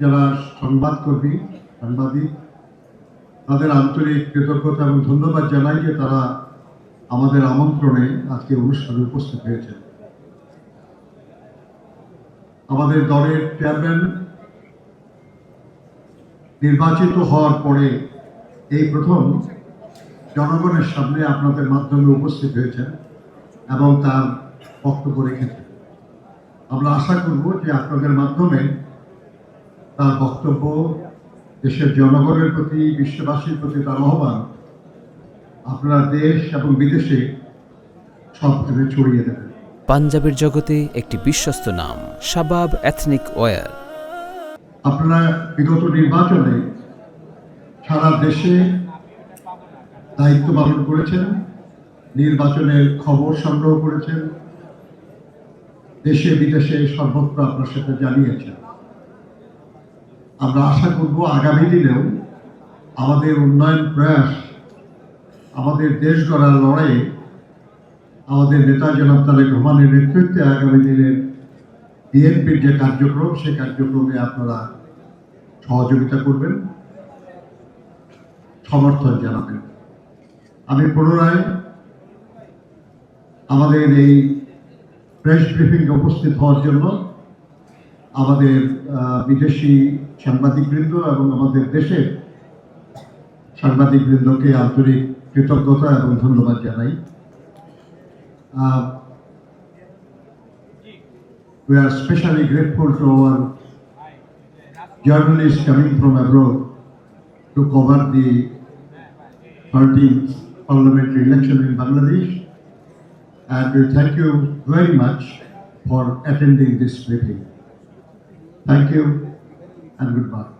যারা সংবাদকর্মী, সাংবাদিক, তাদের আন্তরিক কৃতজ্ঞতা এবং ধন্যবাদ জানাই যে তারা আমাদের আমন্ত্রণে আজকে অনুষ্ঠানে উপস্থিত হয়েছেন। আমাদের দলের চেয়ারম্যান নির্বাচিত হওয়ার পরে এই প্রথম জনগণের সামনে আপনাদের মাধ্যমে উপস্থিত হয়েছেন এবং তার বক্তব্য রেখেছেন। আমরা আশা করব যে আপনাদের মাধ্যমে তার বক্তব্য দেশের জনগণের প্রতি, বিশ্ববাসীর প্রতি তার আহ্বান আপনারা দেশ এবং বিদেশে সবভাবে ছড়িয়ে দেবেন। পাঞ্জাবের জগতে একটি বিশ্বস্ত নাম, শাবাব এথনিক ওয়্যার। আপনারা বিগত নির্বাচনে সারা দেশে দায়িত্ব পালন করেছেন, নির্বাচনের খবর সংগ্রহ করেছেন, দেশে বিদেশে সর্বত্র আপনার সাথে জানিয়েছেন। আমরা আশা করব আগামী দিনেও আমাদের উন্নয়ন প্রয়াস, আমাদের দেশ গড়ার লড়াইয়ে আমাদের নেতা জনাব তারেক রহমানের নেতৃত্বে আগামী দিনের বিএনপির যে কার্যক্রম, সেই কার্যক্রমে আপনারা সহযোগিতা করবেন, সমর্থন জানাবেন। আমি পুনরায় আমাদের এই প্রেস ব্রিফিংয়ে উপস্থিত হওয়ার জন্য আমাদের বিদেশি সাংবাদিকবৃন্দ এবং আমাদের দেশের সাংবাদিকবৃন্দকে আন্তরিক কৃতজ্ঞতা এবং ধন্যবাদ জানাই। We are especially grateful to our journalists coming from abroad to cover the 13th parliamentary election in Bangladesh, and we thank you very much for attending this briefing. Thank you and goodbye.